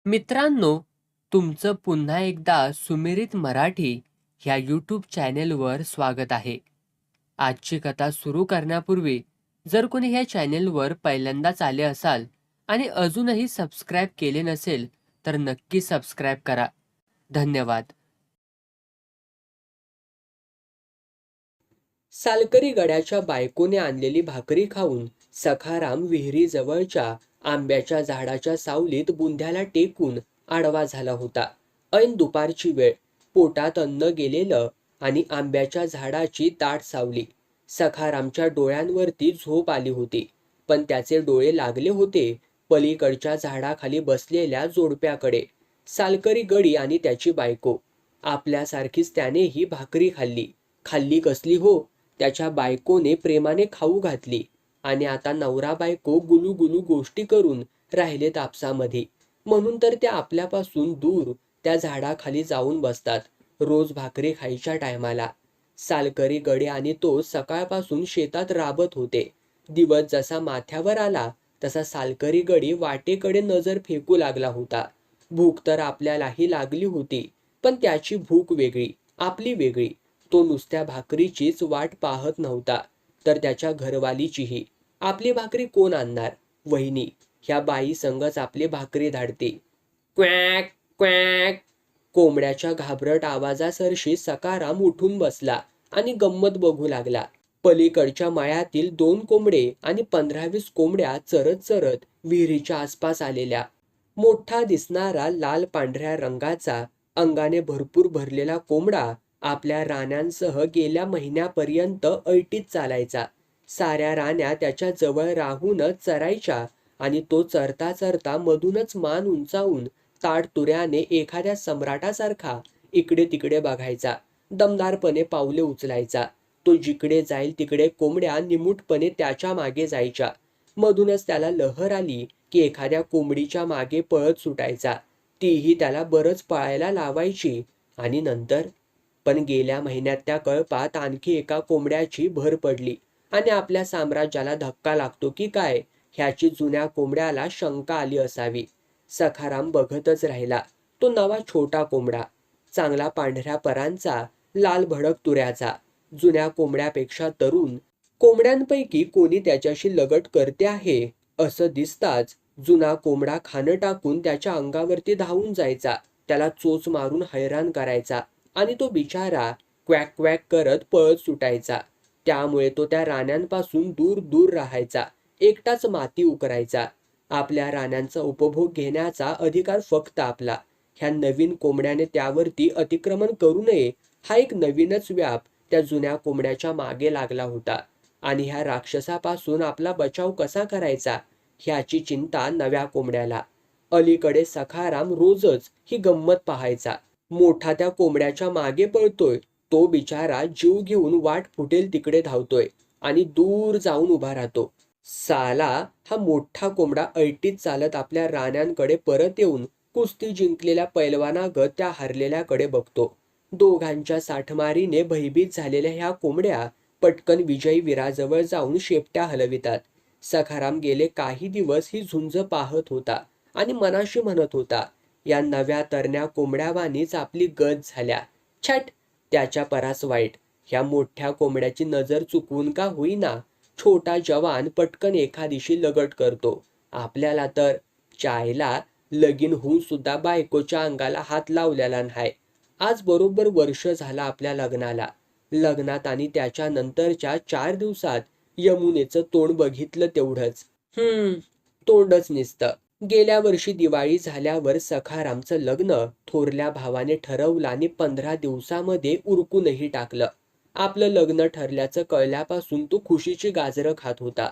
मित्रांनो, तुमचं पुन्हा एकदा सुमिरित मराठी ह्या यूट्यूब चॅनेलवर स्वागत आहे. आजची कथा सुरू करण्यापूर्वी जर कोणी ह्या चॅनेलवर पहिल्यांदाच आले असाल आणि अजूनही सबस्क्राईब केले नसेल तर नक्की सबस्क्राईब करा. धन्यवाद. सालकरी गड्याच्या बायकोने आणलेली भाकरी खाऊन सखाराम विहिरीजवळच्या आंब्याच्या झाडाच्या सावलीत बुंध्याला टेकून आडवा झाला होता. ऐन दुपारची वेळ, पोटात अन्न गेलेलं आणि आंब्याच्या झाडाची दाट सावली. सखारामच्या डोळ्यांवरती झोप आली होती, पण त्याचे डोळे लागले होते पलीकडच्या झाडाखाली बसलेल्या जोडप्याकडे. सालकरी गडी आणि त्याची बायको. आपल्यासारखीच त्यानेही भाकरी खाल्ली. खाल्ली कसली हो? त्याच्या बायकोने प्रेमाने खाऊ घातली आणि आता नवरा बायको गुलूगुलू गोष्टी करून राहिलेत आपसामध्ये. म्हणून तर ते आपल्यापासून दूर त्या झाडाखाली जाऊन बसतात रोज भाकरी खायच्या टायमाला. सालकरी गडे आणि तो सकाळपासून शेतात राबत होते. दिवस जसा माथ्यावर आला तसा सालकरी गडी वाटेकडे नजर फेकू लागला होता. भूक तर आपल्यालाही लागली होती, पण त्याची भूक वेगळी, आपली वेगळी. तो नुसत्या भाकरीचीच वाट पाहत नव्हता, तर त्याच्या घरवालीचीही. आपली भाकरी कोण आणणार? वहिनी. ह्या बाई संगच आपली भाकरी धाडते. क्वॅक क्वॅक. कोंबड्याच्या घाबरट आवाजासरशी सखाराम उठून बसला आणि गंमत बघू लागला. पलीकडच्या मळ्यातील 2 कोंबडे आणि 15-20 कोंबड्या चरत चरत विहिरीच्या आसपास आलेल्या. मोठा दिसणारा लाल पांढऱ्या रंगाचा, अंगाने भरपूर भरलेला कोंबडा आपल्या राण्यांसह गेल्या महिन्यापर्यंत ऐटीत चालायचा. साऱ्या राण्या त्याच्या जवळ राहूनच चरायच्या आणि तो चरता चरता मधूनच मान उंचावून ताडतुऱ्याने एखाद्या सम्राटासारखा इकडे तिकडे बघायचा. दमदारपणे पावले उचलायचा. तो जिकडे जाईल तिकडे कोंबड्या निमूटपणे त्याच्या मागे जायच्या. मधूनच त्याला लहर आली की एखाद्या कोंबडीच्या मागे पळत सुटायचा. तीही त्याला बरंच पळायला लावायची. आणि नंतर पण गेल्या महिन्यात त्या कळपात आणखी एका कोंबड्याची भर पडली आणि आपल्या साम्राज्याला धक्का लागतो की काय ह्याची जुन्या कोंबड्याला शंका आली असावी. सखाराम बघतच राहिला. तो नवा छोटा कोंबडा, चांगला पांढऱ्या परांचा, लाल भडक तुऱ्याचा, जुन्या कोंबड्यापेक्षा तरुण. कोंबड्यांपैकी कोणी त्याच्याशी लगट करते आहे असं दिसताच जुना कोंबडा खाणं टाकून त्याच्या अंगावरती धावून जायचा, त्याला चोच मारून हैराण करायचा आणि तो बिचारा क्वॅक क्वॅक करत पळत सुटायचा. त्यामुळे तो त्या राण्यांपासून दूर दूर राहायचा, एकटाच माती उकरायचा. आपल्या राण्यांचा उपभोग घेण्याचा अधिकार फक्त आपला. ह्या नवीन कोंबड्याने त्यावरती अतिक्रमण करू नये हा एक नवीनच व्याप त्या जुन्या कोंबड्याच्या मागे लागला होता. आणि ह्या राक्षसापासून आपला बचाव कसा करायचा ह्याची चिंता नव्या कोंबड्याला. अलीकडे सखाराम रोजच ही गंमत पाहायचा. मोठा त्या कोंबड्याच्या मागे पळतोय, तो बिचारा जीव घेऊन वाट फुटेल तिकडे धावतोय आणि दूर जाऊन उभा राहतो. साला हा मोठा कोंबडा ऐटीत चालत आपल्या राण्यांकडे परत येऊन कुस्ती जिंकलेल्या पैलवानागत त्या हरलेल्याकडे बघतो. दोघांच्या साठमारीने भयभीत झालेल्या ह्या कोंबड्या पटकन विजयी वीराजवळ जाऊन शेपट्या हलवितात. सखाराम गेले काही दिवस ही झुंज पाहत होता आणि मनाशी म्हणत होता, या नव्या तरण्या कोंबड्यावानीच आपली गत झाल्या. छट, त्याच्या परास वाईट. ह्या मोठ्या कोंबड्याची नजर चुकवून का होईना छोटा जवान पटकन एखादीशी लगट करतो. आपल्याला तर चायला लगीन होऊन सुद्धा बायकोच्या अंगाला हात लावलेला नाही. आज बरोबर वर्ष झालं आपल्या लग्नाला. लग्नात आणि त्याच्या नंतरच्या 4 दिवसात यमुनेचं तोंड बघितलं तेवढंच. तोंडच निसतं. गेल्या वर्षी दिवाळी झाल्यावर सखारामचं लग्न थोरल्या भावाने ठरवलं आणि 15 दिवसामध्ये उरकूनही टाकलं. आपलं लग्न ठरल्याचं कळल्यापासून तो खुशीची गाजरं खात होता.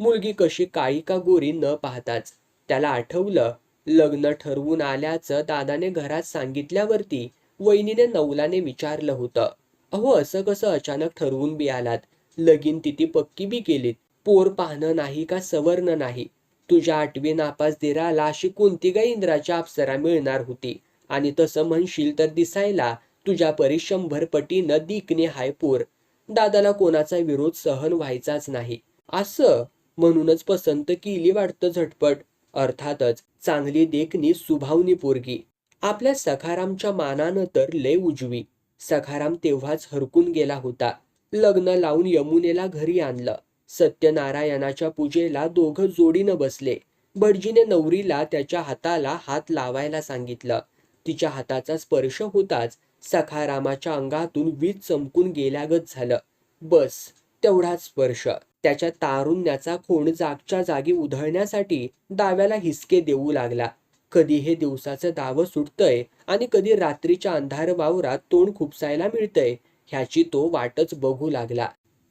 मुलगी कशी काळी का गोरी न पाहताच. त्याला आठवलं लग्न ठरवून आल्याचं दादाने घरात सांगितल्यावरती वहिनीने नवलाने विचारलं होतं, अहो असं कसं अचानक ठरवून बी आलात? लगीन तिथी पक्की बी केलीत, पोर पाहणं नाही का सवर्ण नाही? तुझ्या 8वी नापास दिराला अशी कोणती गा इंद्राची अप्सरा मिळणार होती? आणि तसं म्हणशील तर दिसायला तुझ्या परी 100 पटीनं दिकने हाय पोर. दादाला कोणाचा विरोध सहन व्हायचाच नाही. असं म्हणूनच पसंत केली वाटतं झटपट. अर्थातच चांगली देखणी सुभावनी पोरगी. आपल्या सखारामच्या मानानं तर लय उजवी. सखाराम तेव्हाच हरकून गेला होता. लग्न लावून यमुनेला घरी आणलं. सत्यनारायणाच्या पूजेला दोघं जोडीनं बसले. भटजीने नवरीला त्याच्या हाताला हात लावायला सांगितलं. तिच्या हाताचा स्पर्श होताच सखारामाच्या अंगातून वीज चमकून गेल्यागत झालं. बस तेवढाच स्पर्श. त्याच्या तारुण्याचा खूण जागच्या जागी उधळण्यासाठी डाव्याला हिसके देऊ लागला. कधी हे दिवसाचं दावं सुटतंय आणि कधी रात्रीच्या अंधार वावरात तोंड खुपसायला मिळतंय ह्याची तो वाटच बघू लागला.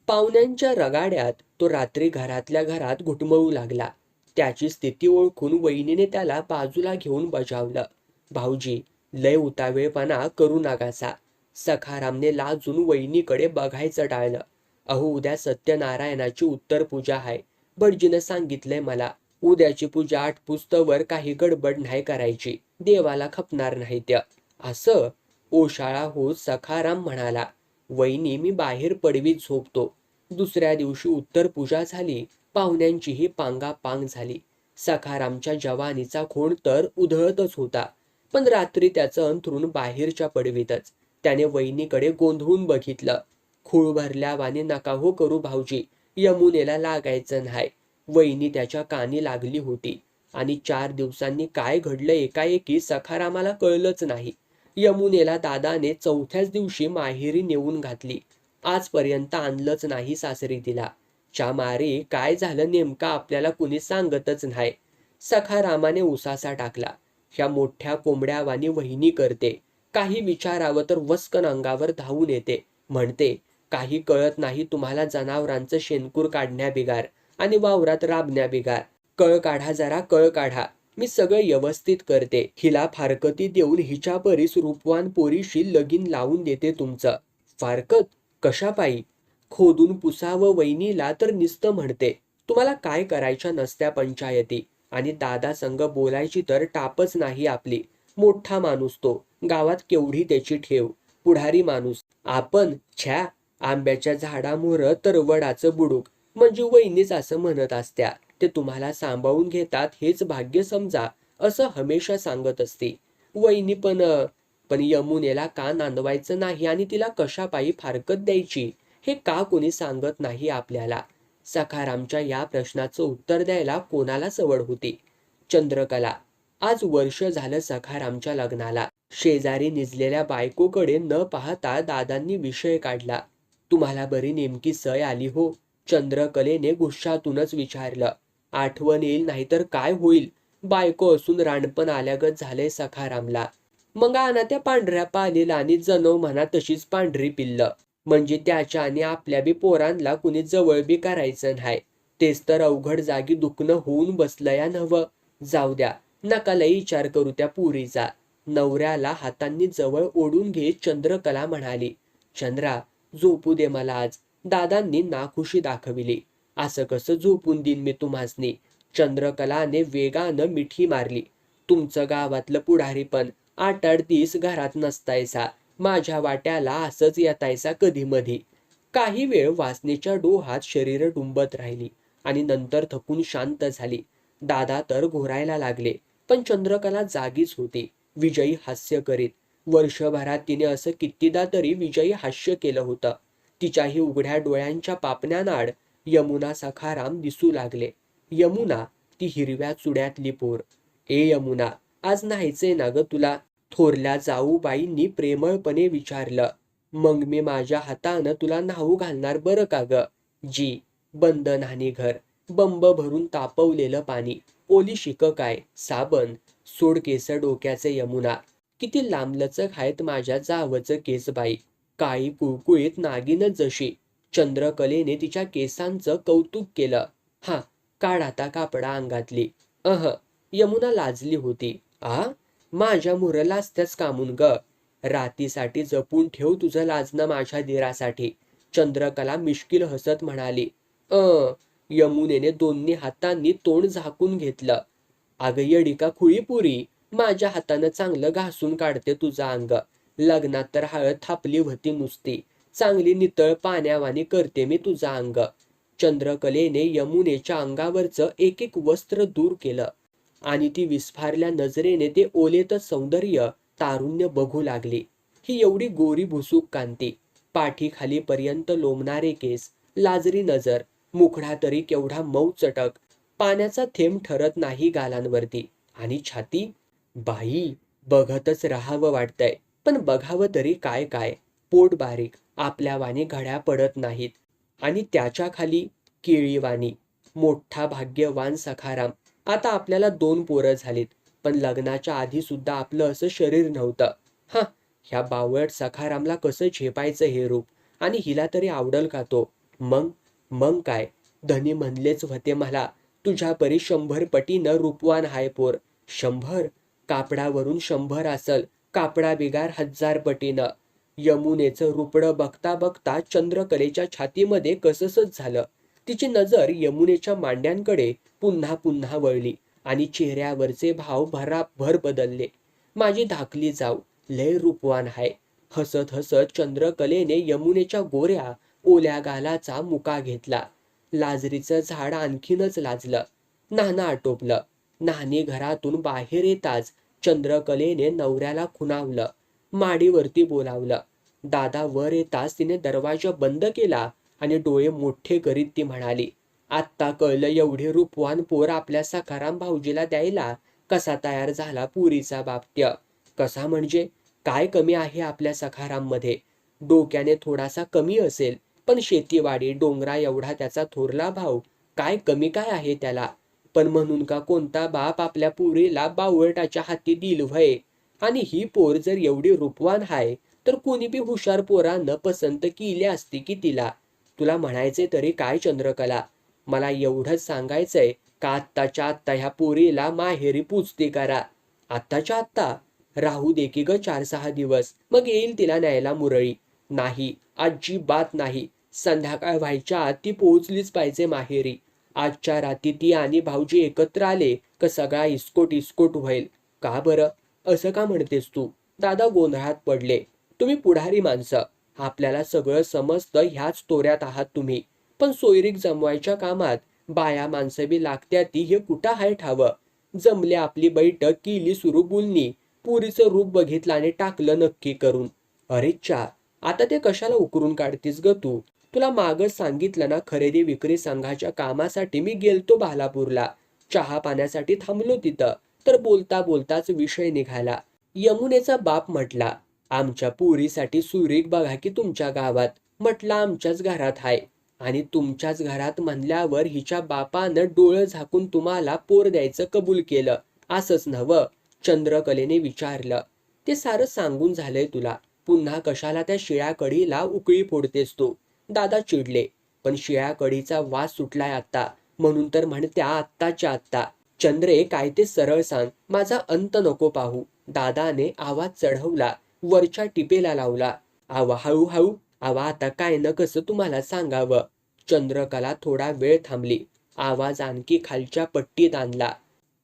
पाहुण्यांच्या रगाड्यात तो रात्री घरातल्या घरात घुटमळू लागला. त्याची स्थिती ओळखून वहिनीने त्याला बाजूला घेऊन बजावलं. भाऊजी, लय उतावेळपणा करू नकासा. सखारामने लाजून वहिनीकडे बघायचं टाळलं. अहो, उद्या सत्यनारायणाची उत्तर पूजा आहे. भटजीनं सांगितलंय मला. उद्याची पूजा आटपूस्तवर काही गडबड नाही करायची. देवाला खपणार नाही त्या. असं ओशाळा होत सखाराम म्हणाला. वहिनी, मी बाहेर पडवीत झोपतो. दुसऱ्या दिवशी उत्तर पूजा झाली. पाहुण्यांचीही पांगापांग झाली. सखारामच्या जवानीचा खूण तर उधळतच होता. पण रात्री त्याचं अंथरूण बाहेरच्या पडवीतच. त्याने वहिनीकडे गोंधळून बघितलं. खूळ भरल्यावानी नका हो करू भाऊजी. यमुनेला लागायचं नाही. वहिनी त्याच्या कानी लागली होती. आणि 4 दिवसांनी काय घडलं एकाएकी सखारामाला कळलंच नाही. यमुनेला दादाने 4थ्याच दिवशी माहेरी नेऊन घातली. आजपर्यंत आणलंच नाही सासरी तिला. च्या मारे काय झालं नेमकं आपल्याला कुणी सांगतच नाही. सखारामाने उसासा टाकला. ह्या मोठ्या कोंबड्यावानी वहिनी करते. काही विचारावं तर वस्कन अंगावर धावून येते. म्हणते, काही कळत नाही तुम्हाला जनावरांचं शेणकूर काढण्या बिगार आणि वावरात राबण्या बिगार. कळ काढा जरा, कळ काढा. मी सगळं व्यवस्थित करते. हिला फारकती देऊन हिच्या परीस रूपवान पोरीशी लगीन लावून देते तुमचं. फारकत? कशापायी? खोदून पुसावं वहिनीला तर नुसतं म्हणते. तुम्हाला काय करायच्या नसत्या पंचायती. आणि दादा संग बोलायची तर टापच नाही आपली. मोठा माणूस तो. गावात केवढी त्याची ठेव. पुढारी माणूस. आपण छ्या, आंब्याच्या झाडामोहर तर वडाचं बुडूक. म्हणजे वहिनीच असं म्हणत असत्या. ते तुम्हाला सांभाळून घेतात हेच भाग्य समजा, असं हमेशा सांगत असते. वहिनी पण यमुनेला का नांदवायचं नाही आणि तिला कशापायी फारकत द्यायची हे का कोणी सांगत नाही आपल्याला. सखारामच्या या प्रश्नाचं उत्तर द्यायला कोणाला सवड होती. चंद्रकला. आज वर्ष झालं सखारामच्या लग्नाला. शेजारी निजलेल्या बायकोकडे न पाहता दादांनी विषय काढला. तुम्हाला बरी नेमकी सय आली हो? चंद्रकलेने गुस्सातूनच विचारलं. आठवण येईल नाहीतर काय होईल. बायको असून रानपण आल्यागत झालंय सखारामला. मग आणा त्या पांढऱ्या पालीला आणि जनव म्हणा तशीच पांढरी पिल्लं. म्हणजे त्याच्या आणि आपल्या बी पोरांना कुणी जवळ बी करायचं नाही. तेच तर अवघड जागी दुखणं होऊन बसलंया नव्ह. जाऊ द्या, नका लई विचार करू त्या पुरीचा. नवऱ्याला हातांनी जवळ ओढून घेत चंद्रकला म्हणाली. चंद्रा, झोपू दे मला आज. दादांनी नाखुशी दाखविली. असं कसं झोपून देईन मी तुम्हासनी. चंद्रकलाने वेगानं मिठी मारली. तुमचं गावातलं पुढारी पण 8-8 दिवस घरात नसतायसा. माझ्या वाट्याला असंच येतायसा कधी मधी. काही वेळ वासनेच्या डोहात शरीर डुंबत राहिली आणि नंतर थकून शांत झाली. दादा तर घोरायला लागले. पण चंद्रकला जागीच होती, विजयी हास्य करीत. वर्षभरात तिने असं कितीदा तरी विजयी हास्य केलं होतं. तिच्याही उघड्या डोळ्यांच्या पापण्यानाड यमुना सखाराम दिसू लागले. यमुना, ती हिरव्या चुड्यातली पोर. ए यमुना, आज नाहीचंय ना ग तुला? थोरल्या जाऊबाईंनी प्रेमळपणे विचारलं. मग मी माझ्या हातानं तुला न्हाऊ घालणार बरं का ग? जी. बंद न्हाणी घर. बंब भरून तापवलेलं पाणी. ओली शिक काय, साबण. सोड केस डोक्याचे यमुना. किती लांबलचक आहेत माझ्या जावचं केस बाई. काळी कुळकुळीत नागिन जशी. चंद्रकलेने तिच्या केसांचं कौतुक केलं. हा, काढ आता कापडा अंगातली. यमुना लाजली होती. माझ्या मुरं लाजत्याच कामून ग. रातीसाठी जपून ठेव तुझं लाजणं माझ्या दिरासाठी. चंद्रकला मिश्किल हसत म्हणाली. यमुनेने दोन्ही हातांनी तोंड झाकून घेतलं. अगं येडी का खुळीपुरी, माझ्या हातानं चांगलं घासून काढते तुझं अंग. लग्नात तर हळद थापली होती नुसती. चांगली नितळ पाण्यावानी करते मी तुझं अंग. चंद्रकलेने यमुनेच्या अंगावरचं एक एक वस्त्र दूर केलं. आणि ती विस्फारल्या नजरेने ते ओलेतच सौंदर्य तारुण्य बघू लागली. ही एवढी गोरी भुसूक कांती, पाठीखाली पर्यंत लोंबणारे केस, लाजरी नजर, मुखडा तरी केवढा मऊ चटक, पाण्याचा थेंब ठरत नाही गालांवरती, आणि छाती. बाई, बघतच राहावं वाटतंय, पण बघावं तरी काय काय. पोट बारीक, आपल्या वाणी घड्या पडत नाहीत, आणि त्याच्या खाली केळीवाणी. मोठा भाग्यवान सखाराम. आता आपल्याला 2 पोरं झालीत, पण लग्नाच्या आधी सुद्धा आपलं असं शरीर नव्हतं. हा, ह्या बावळट सखारामला कसं झेपायचं हे रूप, आणि हिला तरी आवडल का तो? मग मग काय, धनी म्हणलेच होते मला, तुझ्या परी 100 पटीनं रूपवान हाय पोर. 100? कापडावरून 100 असल, कापडा बिगार 1000 पटीनं. यमुनेचं रुपडं बघता बघता चंद्रकलेच्या छातीमध्ये कससच झालं. तिची नजर यमुनेच्या मांड्यांकडे पुन्हा पुन्हा वळली, आणि चेहऱ्यावरचे भाव भराभर बदलले. माझी धाकली जाऊ लय रूपवान हाय. हसत हसत चंद्रकलेने यमुनेच्या गोऱ्या ओल्या गालाचा मुका घेतला. लाजरीचं झाड आणखीनच लाजलं. नाना आटोपलं. नानी घरातून बाहेर येताच चंद्रकलेने नवऱ्याला खुणावलं, माडीवरती बोलावलं. दादा वर येताच तिने दरवाजा बंद केला, आणि डोळे मोठे करीत ती म्हणाली, आत्ता कळलं एवढे रूपवान पोर आपल्या सखाराम भाऊजीला द्यायला कसा तयार झाला पुरीचा बापत्य. कसा म्हणजे? काय कमी आहे आपल्या सखाराममध्ये? डोक्याने थोडासा कमी असेल, पण शेतीवाडी डोंगरा एवढा त्याचा थोरला भाऊ, काय कमी काय आहे त्याला? पण म्हणून का कोणता बाप आपल्या पुरीला बावळटाच्या हाती दिल व्हय? आणि ही पोर जर एवढी रूपवान हाय, तर कोणी बी हुशार पोरानं पसंत केली असती की तिला. तुला म्हणायचे तरी काय चंद्रकला? मला एवढंच सांगायचंय का आत्ताच्या आत्ता ह्या पोरीला माहेरी पुजती करा. आत्ताच्या आत्ता? राहू दे की ग 4-6 दिवस, मग येईल तिला न्यायला मुरळी. नाही, अजिबात नाही. संध्याकाळ व्हायच्या आत ती पोहोचलीच पाहिजे माहेरी. आजच्या रात्री ती आणि भाऊजी एकत्र आले का सगळा इस्कोट इस्कोट होईल. का बरं? असं का म्हणतेस तू? दादा गोंधळात पडले. तुम्ही पुढारी माणसं, आपल्याला सगळं समजतं ह्याच तोऱ्यात आहात तुम्ही. पण सोयरीक जमवायच्या कामात बाया माणसं बी लागत्या ती हे कुठं हाय ठावं. जमले आपली बैठक केली सुरू बोलणी. पुरीचं रूप बघितलं आणि टाकलं नक्की करून. अरे चा, आता ते कशाला उकरून काढतीस ग तू? तुला मागच सांगितलं ना, खरेदी विक्री संघाच्या कामासाठी मी गेलतो बहालापूरला. चहा पाण्यासाठी थांबलो तिथं, तर बोलता बोलताच विषय निघाला. यमुनेचा बाप म्हटला, आमच्या पोरीसाठी सुरीक बघा की तुमच्या गावात. म्हटलं आमच्याच घरात हाय. आणि तुमच्याच घरात म्हणल्यावर हिच्या बापानं डोळं झाकून तुम्हाला पोर द्यायचं कबूल केलं, असंच नव्ह? चंद्रकलेने विचारलं. ते सारं सांगून झालंय तुला, पुन्हा कशाला त्या शिळ्या कढीला उकळी फोडतेस तू? दादा चिडले. पण शिळ्या कढीचा वास सुटलाय आता, म्हणून तर म्हणत्या आत्ताच्या आत्ता. चंद्रे, काय ते सरळ सांग, माझा अंत नको पाहू. दादाने आवाज चढवला, वरच्या टिपेला लावला. आवा हळूहळू, आवा आता काय न कसं तुम्हाला सांगावं. चंद्रकला थोडा वेळ थांबली. आवाज आणखी खालच्या पट्टीत आणला.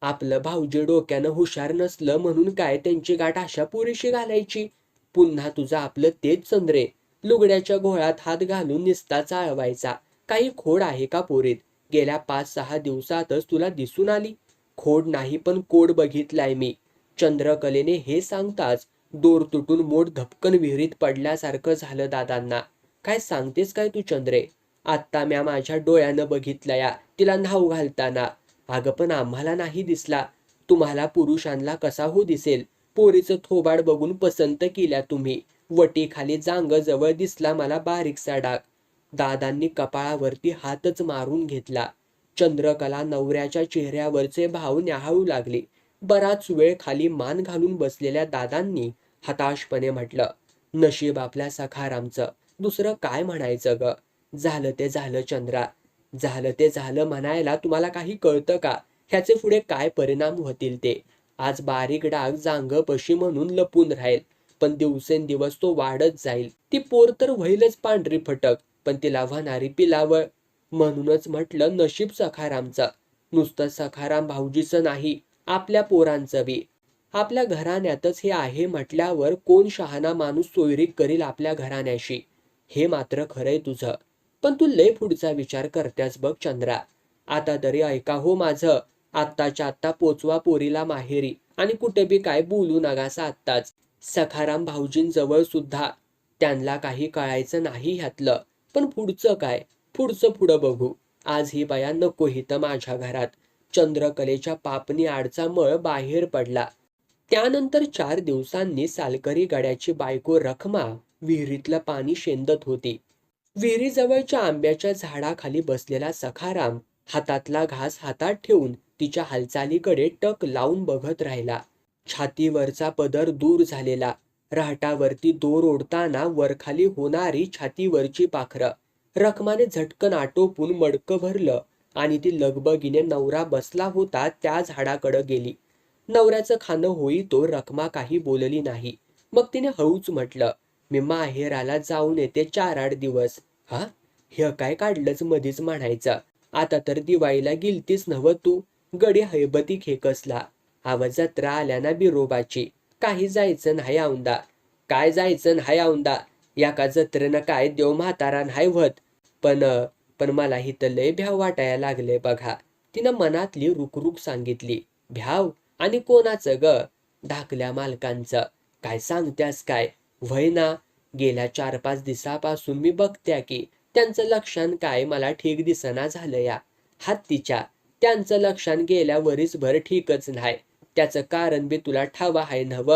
आपलं भाऊजी डोक्यानं हुशार नसलं म्हणून काय त्यांची गाठ अशा पुरीशी घालायची? पुन्हा तुझं आपलं तेच चंद्रे. लुगड्याच्या घोळात हात घालून निस्ता चाळवायचा. काही खोड आहे का पोरीत? गेल्या 5-6 दिवसातच तुला दिसून आली. खोड नाही पण कोड बघितलाय मी. चंद्रकलेने हे सांगताच दोर तुटून मोठ धपकन विहिरीत पडल्यासारखं झालं दादांना. काय सांगतेस काय तू चंद्रे? आत्ता म्या माझ्या डोळ्यानं बघितलंया तिला न्हाऊ घालताना. अगं पण आम्हाला नाही दिसला. तुम्हाला पुरुषांना कसा हो दिसेल? पोरीचं थोबाड बघून पसंत केल्या तुम्ही. वटीखाली जांग जवळ दिसला मला बारीकसा डाग. दादांनी कपाळावरती हातच मारून घेतला. चंद्रकला नवऱ्याच्या चेहऱ्यावरचे भाव न्याहाळू लागली. बराच वेळ खाली मान घालून बसलेल्या दादांनी हताशपणे म्हटलं, नशीब आपल्या सखारामचं, दुसरं काय म्हणायचं ग. झालं ते झालं चंद्रा. झालं ते झालं म्हणायला तुम्हाला काही कळतं का? ह्याचे पुढे काय परिणाम होतील ते. आज बारीक डाग जांगपशी म्हणून लपून राहील, पण दिवसेंदिवस तो वाढत जाईल. ती पोर तर होईलच पांढरी फटक, पण तिला होणारी पिलावळ. म्हणूनच म्हटलं नशीब सखारामचं. नुसतं सखाराम भाऊजीचं नाही, आपल्या पोरांचं बी. आपल्या घराण्यातच हे आहे म्हटल्यावर कोण शहाणा माणूस सोयरीक करील आपल्या घराण्याशी? हे मात्र खरंय तुझं. पण तू लय पुढचा विचार करत्यास बघ चंद्रा. आता तरी ऐका हो माझं. आत्ताच्या आत्ता पोचवा पोरीला माहेरी आणि कुठे बी काय बोलू नगासा आत्ताच. सखाराम भाऊजींजवळ सुद्धा त्यांना काही कळायचं नाही ह्यातलं. पण पुढचं काय? पुढचं पुढं बघू. आज ही बाया नको हिथं माझ्या घरात. चंद्रकलेच्या पापणी आडचा मळ बाहेर पडला. त्यानंतर 4 दिवसांनी सालकरी गड्याची बायको रखमा विहिरीतलं पाणी शेंदत होती. विहिरीजवळच्या आंब्याच्या झाडाखाली बसलेला सखाराम हातातला घास हातात ठेवून तिच्या हालचालीकडे टक लावून बघत राहिला. छातीवरचा पदर दूर झालेला, रहाटावरती दोर ओढताना वरखाली होणारी छातीवरची पाखरं. रखमाने झटकन आटोपून मडकं भरलं आणि ती लगबगीने नवरा बसला होता त्या झाडाकडे गेली. नवऱ्याचं खाणं होई तो रखमा काही बोलली नाही. मग तिने हळूच म्हटलं, मी माहेराला जाऊन येते 4-8 दिवस. हा, हे काय काढलंच मधीच म्हणायचं. आता तर दिवाळीला गेलतीस नव्ह तू? गडी हैबती खेकसला. आवाज जत्रा आल्या ना बिरोबाची. काही जायचं नाही औंदा. काय जायचं नाही औंदा? याका जत्रेनं काय देव म्हातारा नाही व्हत. पण मला हिथं लय भ्याव वाटायला लागले बघा. तिनं मनातली रुकरुक सांगितली. भ्याव? आणि कोणाचं ग? धाकल्या मालकांचं. काय सांगत्यास काय? व्हय ना, गेल्या 4-5 दिवसापासून मी बघत्या की त्यांचं लक्षण काय मला ठीक दिसना झालं या. हत्तीच्या त्यांचं लक्षण गेल्या वरीसभर ठीकच नाही. त्याचं कारण बी तुला ठाव आहे नव?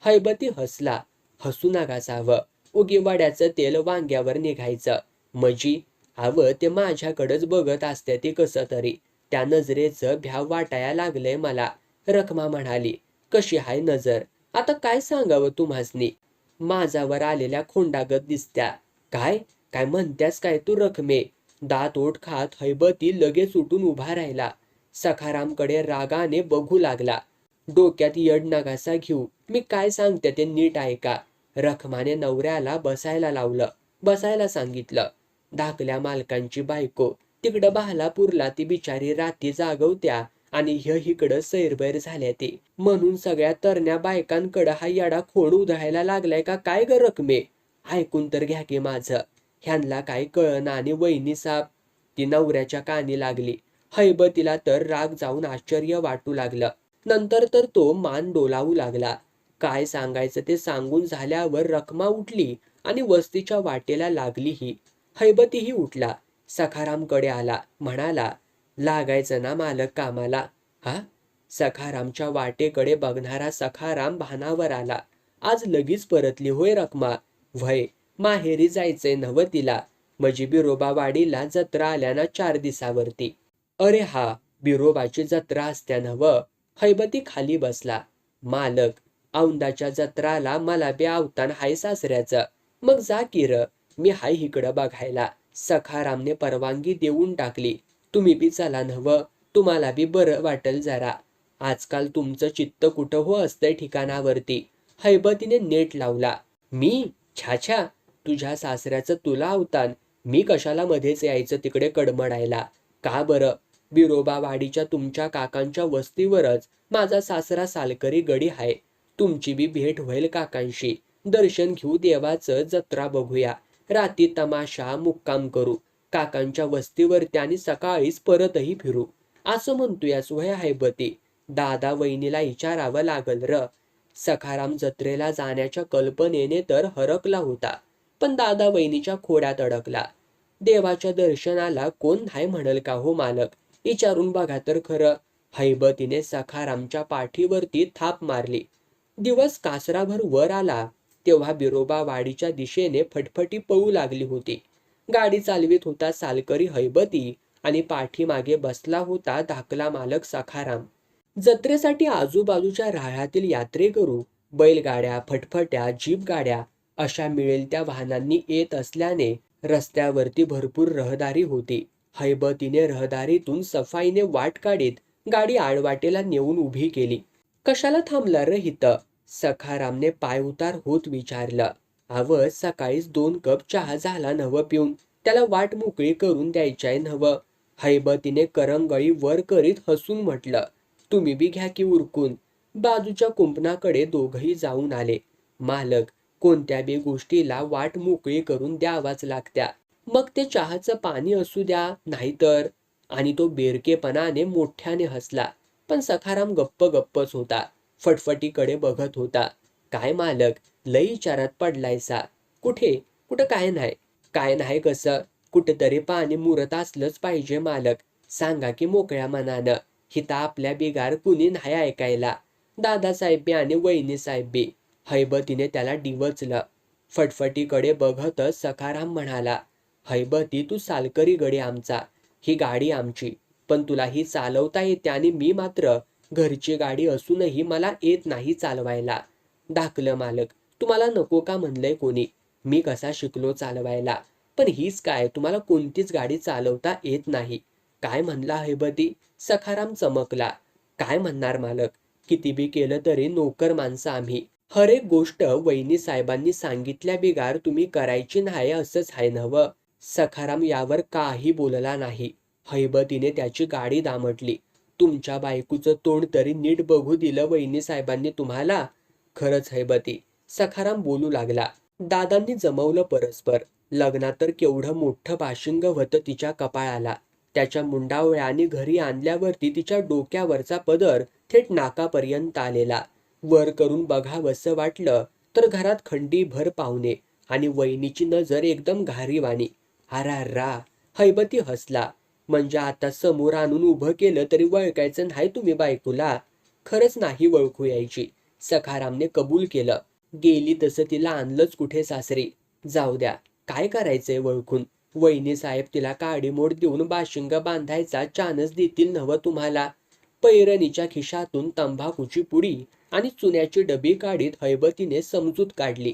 हैबती हसला. हसू नकासावं. उगी वड्याचं तेल वांग्यावर निघायचं. मजी ते माझ्याकडंच बघत असते ती कसं तरी. त्या नजरेचं भ्याव वाटायला लागलंय मला. रखमा म्हणाली. कशी हाय नजर? आता काय सांगावं तुम्हासनी? माझावर आलेल्या खोंडागत दिसत्या. काय काय म्हणत्यास काय तू रखमे? दात ओठ खात हैबती लगेच उठून उभा राहिला. सखारामकडे रागाने बघू लागला. डोक्यात यड नगासा घेऊ. मी काय सांगते ते नीट ऐका. रखमाने नवऱ्याला बसायला लावलं. बसायला सांगितलं. धाकल्या मालकांची बायको तिकडं बहालापूरला ती बिचारी राती जागवत्या आणि हिकडं सैरबैर झाल्या ती. म्हणून सगळ्या तरण्या बायकांकडं हा येडा खोड उधळायला लागलाय का काय ग रखमे? ऐकून तर घ्या की माझं. ह्यांना काय कळना आणि वहिनी साप. ती नवऱ्याच्या कानी लागली. हैबतीला तर राग जाऊन आश्चर्य वाटू लागलं. नंतर तर तो मान डोलावू लागला. काय सांगायचं ते सांगून झाल्यावर रखमा उठली आणि वस्तीच्या वाटेला लागली ही. हैबतीही उठला. सखारामकडे आला. म्हणाला, लागायचं ना मालक कामाला? हा? सखारामच्या वाटेकडे बघणारा सखाराम भानावर आला. आज लगीच परतली होय रखमा? व्हय, माहेरी जायचंय नव तिला. मजी बिरोबावाडीला जत्रा आल्या ना 4 दिवसावरती. अरे हा, बिरोबाची जत्रा असत्या नव? हैबती खाली बसला. मालक, औंदाच्या जत्राला मला बी आवतान हाय सासऱ्याचं. मग जा की र, मी हाय इकडं बघायला. सखारामने परवानगी देऊन टाकली. तुम्ही बी चला नव, तुम्हाला बी बरं वाटेल जरा. आजकाल तुमचं चित्त कुठं हो असतंय ठिकाणावरती. हैबतीने नेट लावला. मी? छाछा, तुझ्या सासऱ्याचं तुला अवतान. मी कशाला मध्येच यायचं तिकडे कडमडायला? का बरं? बिरोबावाडीच्या तुमच्या काकांच्या वस्तीवरच माझा सासरा सालकरी गडी हाय. तुमची बी भेट होईल काकांशी. दर्शन घेऊ देवाचं, जत्रा बघूया. राती तमाशा मुक्काम करू. काकांच्या वस्तीवरती आणि सकाळीच परतही फिरू. असं म्हणतोयास वय हैबती? दादा वहिनीला विचारावं लागल र. सखाराम जत्रेला जाण्याच्या कल्पनेने तर हरकला होता. पण दादा वहिनीच्या खोड्यात अडकला. देवाच्या दर्शनाला कोण नाही म्हणल का हो मालक? विचारून बघा तर खरं. हैबतीने सखारामच्या पाठीवरती थाप मारली. दिवस कासराभर वर आला तेव्हा बिरोबा वाडीच्या दिशेने फटफटी पळू लागली होती. गाडी चालवित होता सालकरी हैबती आणि पाठीमागे बसला होता धाकला मालक सखाराम. जत्रेसाठी आजूबाजूच्या राहळातील यात्रेकरू बैलगाड्या, फटफट्या, जीप गाड्या अशा मिळेल त्या वाहनांनी येत असल्याने रस्त्यावरती भरपूर रहदारी होती. हैबतीने रहदारीतून सफाईने वाट काढीत गाडी आडवाटेला नेऊन उभी केली. कशाला थांबला र हिथं? सखारामने पाय उतार होत विचारलं. सकाळीच 2 कप चहा झाला नव पिऊन. त्याला वाट मोकळी करून द्यायचाय नव. हैबतीने करंगळी वर करीत हसून म्हटलं. तुम्ही बी घ्या की उरकून. बाजूच्या कुंपणाकडे दोघही जाऊन आले. मालक, कोणत्या बी गोष्टीला वाट मोकळी करून द्यावाच लागत्या. मग ते चहाचं पाणी असू द्या नाहीतर. आणि तो बेरकेपणाने मोठ्याने हसला. पण सखाराम गप्प गप्पच होता. फटफटीकडे बघत होता. काय मालक, लई विचारात पडलायसा. कुठे? कुठं काय नाही. काय नाही कसं? कुठेतरी पाणी मुरत असलंच पाहिजे मालक. सांगा की मोकळ्या मनानं. हिथं आपल्या बिगार कुणी नाही ऐकायला. दादासाहेब बी आणि वहिनी साहेब बी. हैबतीने त्याला डिवचलं. फटफटीकडे बघतच सखाराम म्हणाला, हैबती तू सालकरी गडी आमचा. ही गाडी आमची. पण तुला ही चालवता येते आणि मी मात्र घरची गाडी असूनही मला येत नाही चालवायला. धाकलं मालक, तुम्हाला नको का म्हणलंय कोणी? मी कसा शिकलो चालवायला. पण हीच काय, तुम्हाला कोणतीच गाडी चालवता येत नाही. काय म्हणला हैबती? सखाराम चमकला. काय म्हणणार मालक? किती बी केलं तरी नोकर माणसं आम्ही. हर एक गोष्ट वहिनी साहेबांनी सांगितल्या बिगार तुम्ही करायची नाही असंच आहे नव्ह. सखाराम यावर काही बोलला नाही. हैबतीने त्याची गाडी दामटली. तुमच्या बायकोचं तोंड तरी नीट बघू दिलं वहिनी साहेबांनी तुम्हाला? खरंच हैबती, सखाराम बोलू लागला. दादांनी जमवलं परस्पर. लग्नात तर केवढं मोठं बाशिंग होतं तिच्या कपाळाला. त्याच्या मुंडावळ्याने घरी आणल्यावरती तिच्या डोक्यावरचा पदर थेट नाकापर्यंत आलेला. वर करून बघावंसं वाटलं तर घरात खंडीभर पाहुणे आणि वहिनीची नजर एकदम घारीवाणी. अरारा, हैबती हसला. म्हणजे आता समोर आणून उभं केलं तरी वळखायचं नाही तुम्ही बायकोला? खरंच नाही वळखू यायची. सखारामने कबूल केलं. गेली तसं तिला आणलंच कुठे सासरी. जाऊ द्या, काय करायचंय वळखून? वहिनी साहेब तिला काडीमोड देऊन बाशिंग बांधायचा चानस देतील नव्ह तुम्हाला. पैरणीच्या खिशातून तंबाखूची पुडी आणि चुन्याची डबी काढीत हैबतीने समजूत काढली.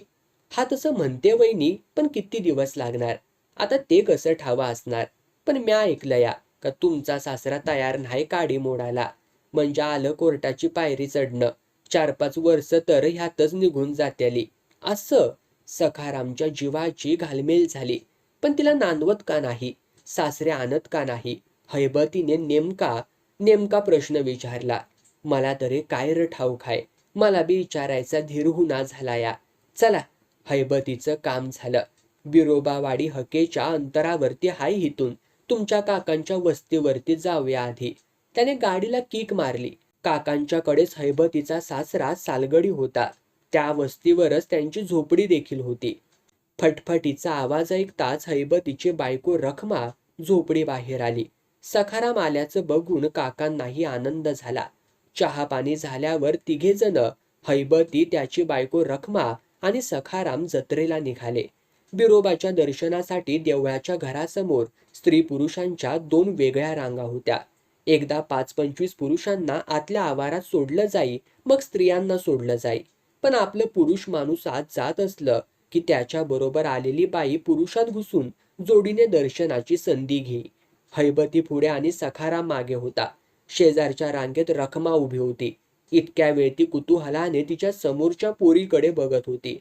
हा तसं म्हणते वहिनी, पण किती दिवस लागणार? आता ते कसं ठावा असणार? पण म्या ऐकलंया का तुमचा सासरा तयार नाही काडी मोडायला. म्हणजे आलं कोर्टाची पायरी चढणं. 4-5 वर्ष तर ह्यातच निघून जात्याली. असं सखारामच्या जीवाची घालमेल झाली. पण तिला नांदवत का नाही? सासरे आणत का नाही? हैबतीने नेमका प्रश्न विचारला. मला तरी काय र ठाऊक आहे. मला बी विचारायचा धीर हुना झाला या. चला, हैबतीचं काम झालं. बिरोबावाडी हकेच्या अंतरावरती हाय हितून. तुमच्या काकांच्या वस्तीवरती जाऊया आधी. त्याने गाडीला किक मारली. काकांच्याकडेच हैबतीचा सासरा सालगडी होता. त्या वस्तीवरच त्यांची झोपडी देखील होती. फटफटीचा आवाज ऐकताच हैबतीची बायको रखमा झोपडी बाहेर आली. सखाराम आल्याचं बघून काकांनाही आनंद झाला. चहा पाणी झाल्यावर तिघे जण, हैबती, त्याची बायको रखमा आणि सखाराम जत्रेला निघाले. बिरोबाच्या दर्शनासाठी देवळाच्या घरासमोर स्त्री पुरुषांच्या 2 वेगळ्या रांगा होत्या. एकदा 5-25 पुरुषांना आतल्या आवारात सोडलं जाई, मग स्त्रियांना सोडलं जाई. पण आपलं पुरुष माणूस आत जात असलं की त्याच्या बरोबर आलेली बाई पुरुषात घुसून जोडीने दर्शनाची संधी घेई. हैबती पुढे आणि सखाराम मागे होता. शेजारच्या रांगेत रखमा उभी होती. इतक्या वेळ ती कुतूहलाने तिच्या समोरच्या पोरीकडे बघत होती.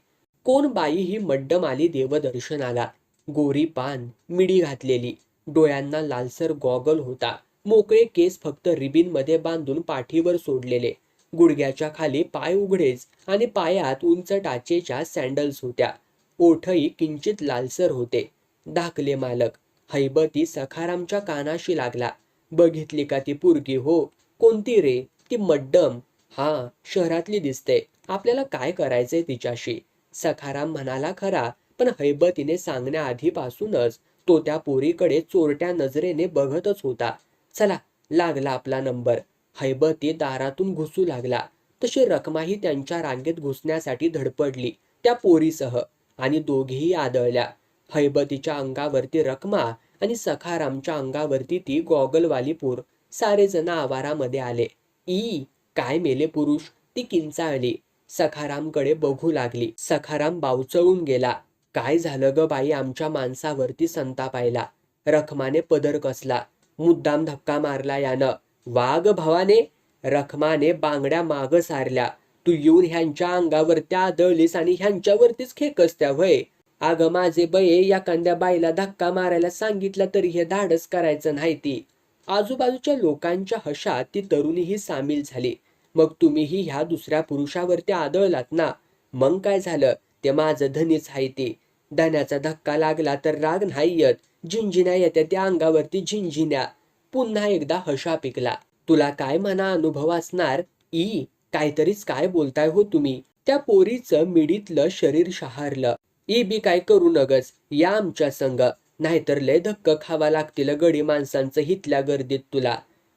कोण बाई ही मड्डम आली देवदर्शनाला. गोरी पान, मिडी घातलेली, डोळ्यांना लालसर गॉगल होता. मोकळे केस फक्त रिबीनमध्ये बांधून पाठीवर सोडलेले. गुडघ्याच्या खाली पाय उघडेच आणि पायात उंच टाचेच्या सँडल्स होत्या. ओठही किंचित लालसर होते. धाकले मालक. हैबती सखारामच्या कानाशी लागला. बघितली का ती पुरगी हो? कोणती रे? ती मड्डम. हा, शहरातली दिसते. आपल्याला काय करायचंय तिच्याशी? सखाराम म्हणाला खरा, पण हैबतीने सांगण्याआधीपासूनच तो त्या पोरीकडे चोरट्या नजरेने बघतच होता. चला, लागला आपला नंबर. हैबती दारातून घुसू लागला. तशी रखमाही त्यांच्या रांगेत घुसण्यासाठी धडपडली त्या पोरीसह आणि दोघेही आदळल्या. हैबतीच्या अंगावरती रखमा आणि सखारामच्या अंगावरती ती गॉगलवाली पोर. सारेजण आवारामध्ये आले. ई, काय मेले पुरुष? ती किंचाळली. सखारामकडे बघू लागली. सखाराम बावचळून गेला. काय झालं ग बाई आमच्या माणसावरती संतापायला? रखमाने पदर कसला. मुद्दाम धक्का मारला यानं. वाघ भवाने. रखमाने बांगड्या माग सारल्या. तू येऊन ह्यांच्या अंगावरती आदळलीस आणि ह्यांच्यावरतीच खेकसत्या व्हय? अगं माझे बये, एखाद्या बाईला धक्का मारायला सांगितलं तरी हे धाडस करायचं नाही ती. आजूबाजूच्या लोकांच्या हशात ती तरुणीही सामील झाली. मग तुम्हीही ह्या दुसऱ्या पुरुषावरती आदळलात ना? मग काय झालं? ते माझं धनीच आहे ते. धन्याचा धक्का लागला तर राग नाही येत. झिंझिण्या येत्या त्या अंगावरती झिंझिण्या. पुन्हा एकदा हशा पिकला. तुला काय म्हणा अनुभव असणार. ई काहीतरीच काय बोलताय हो तुम्ही. त्या पोरीचं मिडीतलं शरीर शहारलं. ई बी काय करू नगस, या आमच्या संग, नाहीतर लय धक्क खावा लागतील गडी माणसांचं हितल्या गर्दीत तुला.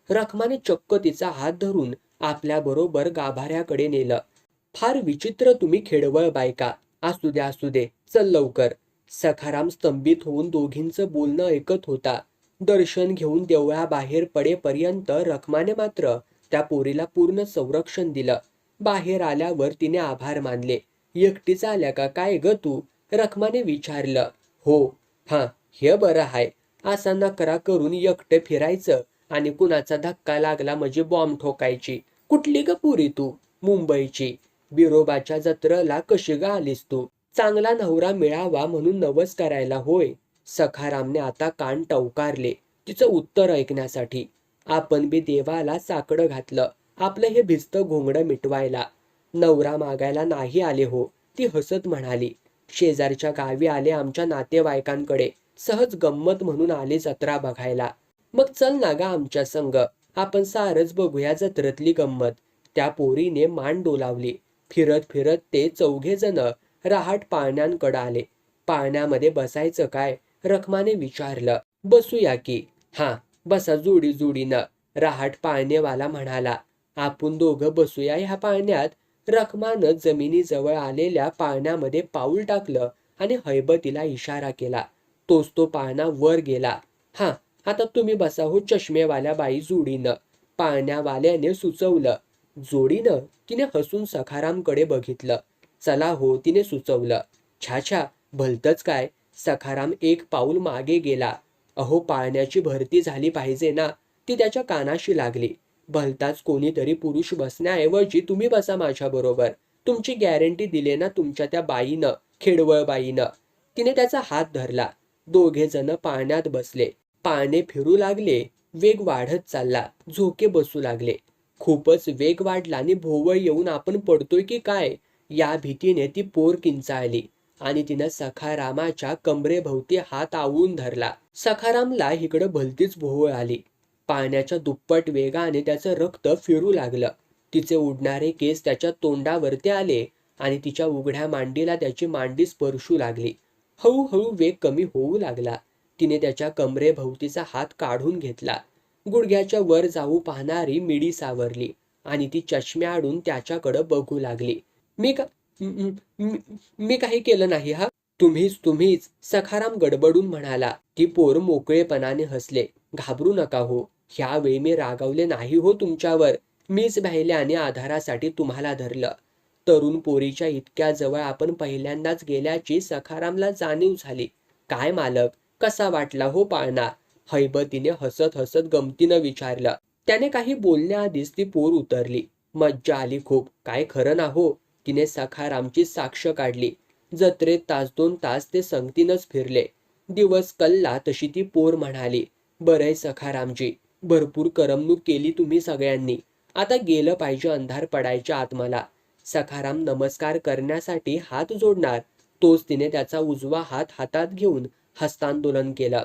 रखमाने चक्क तिचा हात धरून आपल्या बरोबर गाभाऱ्याकडे नेलं. फार विचित्र तुम्ही खेडवळ बायका. असू दे असू दे, चल लवकर. सखाराम स्तंभित होऊन दोघींचं बोलणं ऐकत होता. दर्शन घेऊन देवळाबाहेर पडेपर्यंत रखमाने मात्र त्या पोरीला पूर्ण संरक्षण दिलं. बाहेर आल्यावर तिने आभार मानले. एकटीच आल्या का काय ग तू, रखमाने विचारलं. हो, हा, हे बरं हाय. असा नकरा करून एकटं फिरायचं आणि कुणाचा धक्का लागला म्हणजे बॉम्ब ठोकायची. कुठली ग पुरी तू, मुंबईची. बिरोबाच्या जत्रेला कशी ग आलीस तू. चांगला नवरा मिळावा म्हणून नवस करायला होय. सखारामने आता कान टवकारले तिचं उत्तर ऐकण्यासाठी. आपण बी देवाला साकडं घातलं आपलं हे भिजतं घोंगडं मिटवायला. नवरा मागायला नाही आले हो, ती हसत म्हणाली. शेजारच्या गावी आले आमच्या नातेवाईकांकडे, सहज गंमत म्हणून आले जत्रा बघायला. मग चल ना गा आमच्या संग, आपण सारच बघूया जत्रेतली गंमत. त्या पोरीने मान डोलावली. फिरत फिरत ते चौघे जण रहाट पाळण्यांकडे आले. पाळण्यामध्ये बसायचं काय, रखमाने विचारलं. बसूया की. हा, बसा जोडी जोडीनं, रहाट पाळणेवाला म्हणाला. आपण दोघं बसूया ह्या पाळण्यात. रखमानं जमिनीजवळ आलेल्या पाळण्यामध्ये पाऊल टाकलं आणि हैबतीला इशारा केला. तोच तो पाळणा वर गेला. हा, आता तुम्ही बसा हो चष्मेवाल्या बाई जोडीनं, पाळण्यावाल्याने सुचवलं. जोडीनं, तिने हसून सखारामकडे बघितलं. चला हो, तिने सुचवलं. छाछा, भलतच काय. सखाराम एक पाऊल मागे गेला. अहो, पाळण्याची भरती झाली पाहिजे ना, ती त्याच्या कानाशी लागली. भलताच कोणीतरी पुरुष बसण्याऐवजी तुम्ही बसा माझ्या बरोबर. तुमची गॅरंटी दिले ना तुमच्या त्या बाईनं, खेडवळ बाईनं. तिने त्याचा हात धरला. दोघे जण पाळण्यात बसले. पाळणे फिरू लागले. वेग वाढत चालला. झोके बसू लागले. खूपच वेग वाढला आणि भोवळ येऊन आपण पडतोय की काय, या भीतीने ती पोर किंचाळली आणि तिनं सखारामाच्या कमरेभोवती हात आवळून धरला. सखारामला इकडं भलतीच भोवळ आली. पाण्याच्या दुप्पट वेगाने त्याचं रक्त फिरू लागलं. तिचे उडणारे केस त्याच्या तोंडावरती आले आणि तिच्या उघड्या मांडीला त्याची मांडी स्पर्शू लागली. हळूहळू वेग कमी होऊ लागला. तिने त्याच्या कमरेभोवतीचा हात काढून घेतला. गुडघ्याच्या वर जाऊ पाहणारी मिडी सावरली आणि ती चष्म्याआडून त्याच्याकडं बघू लागली. मी काही केलं नाही हा. तुम्हीच, सखाराम गडबडून म्हणाला. ती पोर मोकळेपणाने हसले. घाबरू नका हो, ह्यावेळी मी रागावले नाही हो तुमच्यावर. मीच भ्यायले आणि आधारासाठी तुम्हाला धरलं. तरुण पोरीच्या इतक्या जवळ आपण पहिल्यांदाच गेल्याची सखारामला जाणीव झाली. काय मालक, कसा वाटला हो पाळणा, हैबतीने हसत हसत गमतीनं विचारलं. त्याने काही बोलण्याआधीच ती पोर उतरली. मज्जा आली खूप, काय खरं ना हो. तिने सखारामची साक्ष काढली. जत्रेत तास 2 तास ते संगतीनच फिरले. दिवस कल्ला तशी ती पोर म्हणाली. बरंय सखारामजी, भरपूर करमणूक केली तुम्ही सगळ्यांनी. आता गेलं पाहिजे अंधार पडायच्या आत मला. सखाराम नमस्कार करण्यासाठी हात जोडणार, तोच तिने त्याचा उजवा हात हातात घेऊन हस्तांदोलन केलं.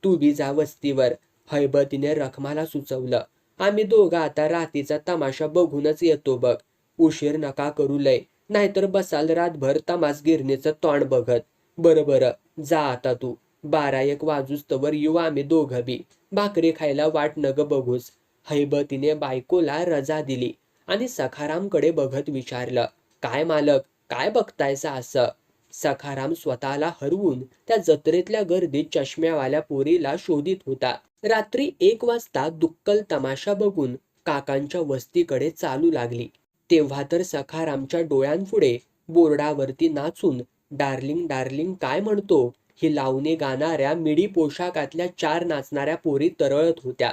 तू बी जा वस्तीवर, हैबतीने रखमाला सुचवलं. आम्ही दोघं आता रातीचा तमाशा बघूनच येतो बघ. उशीर नका करू लय, नाहीतर बसाल रातभर तमासगिरणीचं तोंड बघत. बरं, जा आता तू. 12-1 वाजूस्तवर येऊ आम्ही दोघं बी. भाकरी खायला वाट नग बघूस. हैबतीने बायकोला रजा दिली आणि सखारामकडे बघत विचारलं. काय मालक, काय बघतायसा असं. सखाराम स्वतःला हरवून त्या जत्रेतल्या गर्दीत चष्म्यावाल्या पोरीला शोधित होता. रात्री 1 वाजता दुक्कल तमाशा बघून काकांच्या वस्तीकडे चालू लागली. तेव्हा तर सखारामच्या डोळ्यांपुढे बोर्डावरती नाचून डार्लिंग डार्लिंग काय म्हणतो ही लावणी गाणाऱ्या मिडी पोशाखातल्या 4 नाचणाऱ्या पोरी तरळत होत्या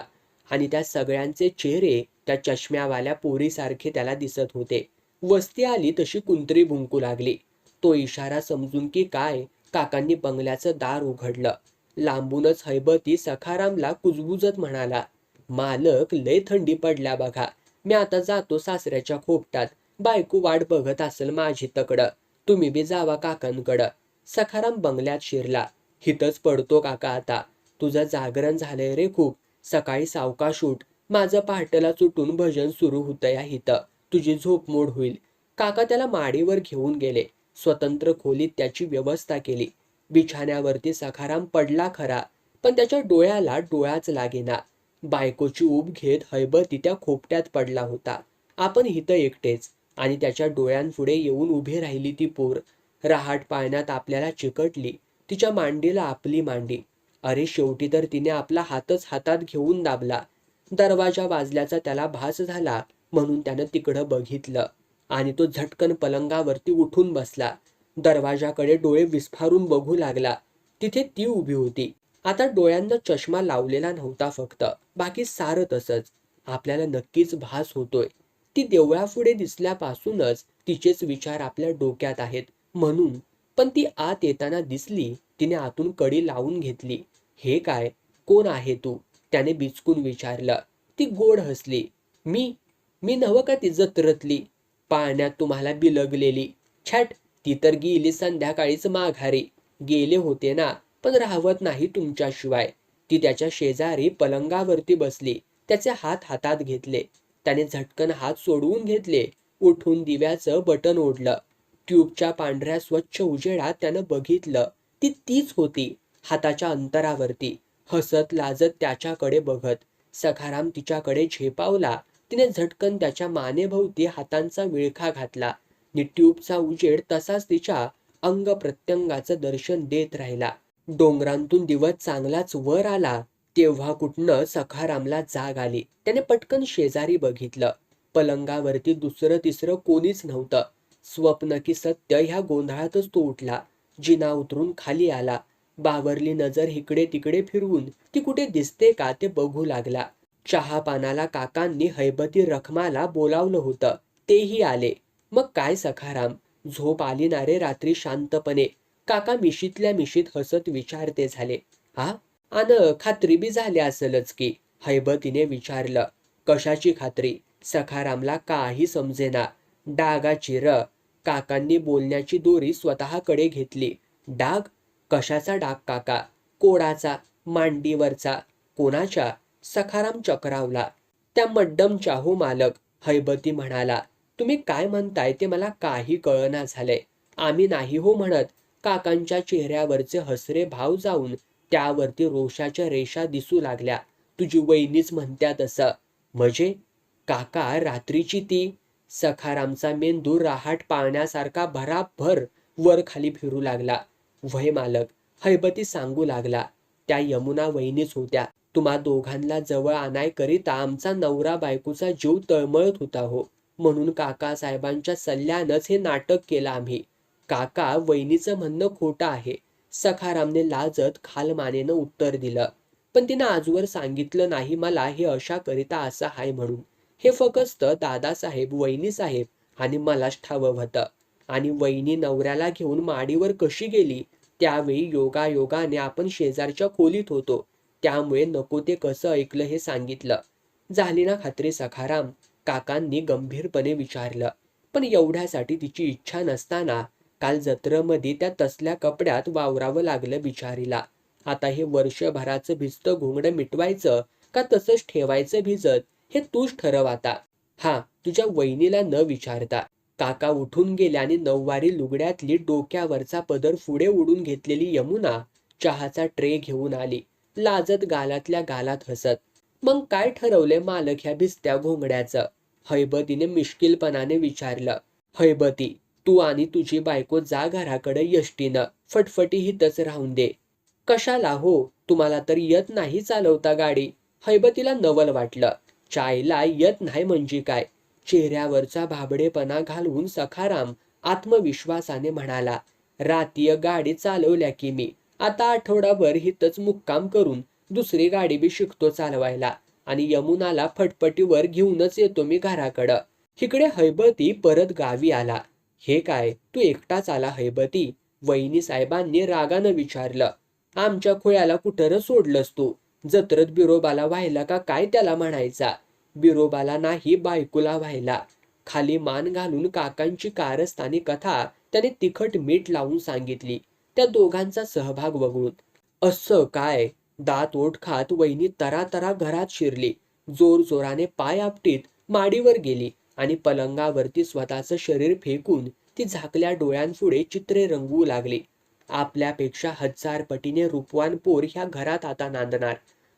आणि त्या सगळ्यांचे चेहरे त्या चष्म्यावाल्या पोरीसारखे त्याला दिसत होते. वस्ती आली तशी कुंत्री भुंकू लागली. तो इशारा समजून की काय काकांनी बंगल्याचं दार उघडलं. लांबूनच हैबती सखारामला कुजबुजत म्हणाला. मालक, लय थंडी पडल्या बघा. मी आता जातो सासऱ्याच्या खोपटात. बायको वाट बघत असेल माझी तकडं. तुम्ही बी जावा काकांकडं. सखाराम बंगल्यात शिरला. हितच पडतो काका आता. तुझं जागरण झालंय रे खूप. सकाळी सावकाश उठ, माझं पहाटेला सुटून भजन सुरू होतं या इथं. तुझी झोप मोड होईल. काका त्याला माडीवर घेऊन गेले. स्वतंत्र खोलीत त्याची व्यवस्था केली. बिछाण्यावरती सखाराम पडला खरा, पण त्याच्या डोळ्याला डोळाच लागेना. बायकोची ऊब घेत हैबती त्या खोपट्यात पडला होता. आपण इथं एकटेच, आणि त्याच्या डोळ्यांपुढे येऊन उभी राहिली ती पोर. रहाट पाळण्यात आपल्याला चिकटली. तिच्या मांडीला आपली मांडी. अरे शेवटी तर तिने आपला हातच हातात घेऊन दाबला. दरवाजा वाजल्याचा त्याला भास झाला, म्हणून त्यानं तिकडं बघितलं आणि तो झटकन पलंगावरती उठून बसला. दरवाजाकडे डोळे विस्फारून बघू लागला. तिथे ती उभी होती. आता डोळ्यांना चष्मा लावलेला नव्हता फक्त, बाकी सारं तसंच. आपल्याला नक्कीच भास होतोय. ती देवळापुढे दिसल्यापासूनच तिचेच विचार आपल्या डोक्यात आहेत म्हणून. पण ती आत येताना दिसली. तिने आतून कडी लावून घेतली. हे काय? कोण आहे तू? त्याने बिचकून विचारलं. ती गोड हसली. मी मी नव का ती जत्रतली, पाळण्यात तुम्हाला बिलगलेली. छॅट, ती तर गेली संध्याकाळीच माघारी. गेले होते ना, पण राहवत नाही तुमच्याशिवाय. ती त्याच्या शेजारी पलंगावरती बसली. त्याचे हात हातात घेतले. त्याने झटकन हात सोडवून घेतले. उठून दिव्याचं बटन ओढलं. ट्यूबच्या पांढऱ्या स्वच्छ उजेडात त्यानं बघितलं. ती तीच होती, हाताच्या अंतरावरती, हसत लाजत त्याच्याकडे बघत. सखाराम तिच्याकडे झेपावला. तिने झटकन त्याच्या मानेभोवती हातांचा विळखा घातला. नि ट्यूबचा उजेड तसाच तिच्या अंग प्रत्यंगाचं दर्शन देत राहिला. डोंगरांतून दिवस चांगलाच वर आला तेव्हा कुठनं सखारामला जाग आली. त्याने पटकन शेजारी बघितलं. पलंगावरती दुसरं तिसरं कोणीच नव्हतं. स्वप्न की सत्य ह्या गोंधळातच तो उठला. जिना उतरून खाली आला. बावरली नजर इकडे तिकडे फिरवून ती कुठे दिसते का ते बघू लागला. चहा पानाला काकांनी हैबती रखमाला बोलावलं होतं. तेही आले. मग काय सखाराम, झोप आली ना रे रात्री शांतपणे? काका मिशीतल्या मिशीत हसत विचारते झाले. हा, अन खात्री बी झाली असेलच की? हैबतीने विचारलं. कशाची खात्री? सखारामला काही समजेना. डागाची र. काकांनी बोलण्याची दोरी स्वतःकडे घेतली. डाग? कशाचा डाग काका? कोडाचा, मांडीवरचा. कोणाच्या? सखाराम चक्रावला. त्या मड्डमच्या हो मालक, हैबती म्हणाला. तुम्ही काय म्हणताय ते मला काही कळना झालंय. आम्ही नाही हो म्हणत. काकांच्या चेहऱ्यावरचे हसरे भाव जाऊन त्यावरती रोषाच्या रेषा दिसू लागल्या. तुझी वहिनीच म्हणत्या तसं. म्हणजे? काका रात्रीची ती? सखारामचा मेंदू रहाट पाळण्यासारखा भराभर वर खाली फिरू लागला. वय मालक, हैबती सांगू लागला. त्या यमुना वहिनीच होत्या. तुम्हा दोघांना जवळ आणायकरिता आमचा नवरा बायकोचा जीव तळमळत होता हो. म्हणून काका साहेबांच्या सल्ल्यानंच हे नाटक केलं आम्ही. काका, वहिनीचं म्हणणं खोटं आहे. सखारामने लाजत खालमानेनं उत्तर दिलं. पण तिनं आजवर सांगितलं नाही मला हे अशा करिता असं आहे म्हणून. हे फक्त दादासाहेब, वहिनीसाहेब आणि मलाच ठावं होतं. आणि वहिनी नवऱ्याला घेऊन माडीवर कशी गेली त्यावेळी योगायोगाने आपण शेजारच्या खोलीत होतो. त्यामुळे नको ते कसं ऐकलं हे सांगितलं. झाली ना खात्री सखाराम? काकांनी गंभीरपणे विचारलं. पण एवढ्यासाठी तिची इच्छा नसताना काल जत्रमध्ये त्या तसल्या कपड्यात वावरावं लागलं बिचारीला. आता हे वर्षभराचं भिजतं घोंगडं मिटवायचं का तसंच ठेवायचं भिजत हे तूच ठरव आता. हा, तुझ्या वहिनीला न विचारता. काका उठून गेले आणि नऊवारी लुगड्यातली डोक्यावरचा पदर पुढे उडून घेतलेली यमुना चहाचा ट्रे घेऊन आली. लाजत गालातल्या गालात हसत. मग काय ठरवले मालक ह्या भिजत्या घोंगड्याचं? हैबतीने मिश्किलपणाने विचारलं. हैबती, तू आणि तुझी बायको जा घराकडे यष्टीनं. फटफटी हितच राहून दे. कशाला हो? तुम्हाला तर येत नाही चालवता गाडी. हैबतीला नवल वाटलं. चायला येत नाही म्हणजे काय? चेहऱ्यावरचा भाबडेपणा घालवून सखाराम आत्मविश्वासाने म्हणाला. रातीय गाडी चालवल्या की मी. आता आठवडाभर हितच मुक्काम करून दुसरी गाडी बी शिकतो चालवायला आणि यमुनाला फटफटीवर घेऊनच येतो मी घराकडं. इकडे हैबती परत गावी आला. हे काय, तू एकटाच आला हैबती? वहिनी साहेबांनी रागानं विचारलं. आमच्या खोयाला कुठं सोडलंस तू? जत्रत बिरोबाला व्हायला का काय त्याला म्हणायचा? बिरोबाला नाही, बायकोला व्हायला. खाली मान घालून काकांची कारस्थानी कथा त्याने तिखट मीठ लावून सांगितली. त्या दोघांचा सहभाग वगळून. असं काय? दात ओठ खात वहिनी तरातरा घरात शिरली. जोरजोराने पाय आपटीत माडीवर गेली आणि पलंगावरती स्वतःचं शरीर फेकून ती झाकल्या डोळ्यांपुढे चित्रे रंगवू लागली. आपल्यापेक्षा 1000 पटीने रूपवान पोर ह्या घरात आता नांदणार.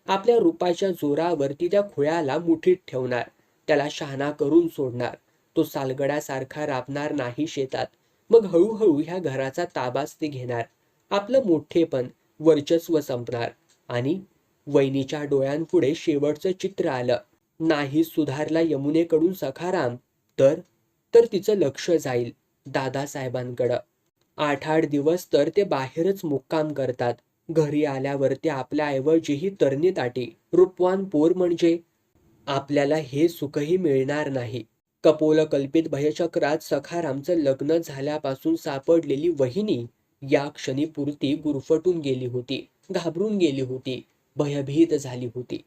आपल्या रूपाच्या जोरावरती त्या खुळ्याला मुठीत ठेवणार. त्याला शहाणा करून सोडणार. तो सालगड्यासारखा राबणार नाही शेतात. मग हळूहळू ह्या घराचा ताबाच ते घेणार. आपलं मोठेपण, वर्चस्व संपणार आणि वहिनीच्या डोळ्यांपुढे शेवटचं चित्र आलं. नाही सुधारला यमुनेकडून सखाराम तर तिचं लक्ष जाईल दादासाहेबांकडं. 8-8 दिवस तर ते बाहेरच मुक्काम करतात. घरी आल्यावरती आपल्याऐवजीही तरणी-ताटी रूपवान पोर म्हणजे आपल्याला हे सुखही मिळणार नाही. कपोलकल्पित भयचक्रात सखारामचं लग्न झाल्यापासून सापडलेली वहिनी या क्षणी पुरती गुरफटून गेली होती. घाबरून गेली होती. भयभीत झाली होती.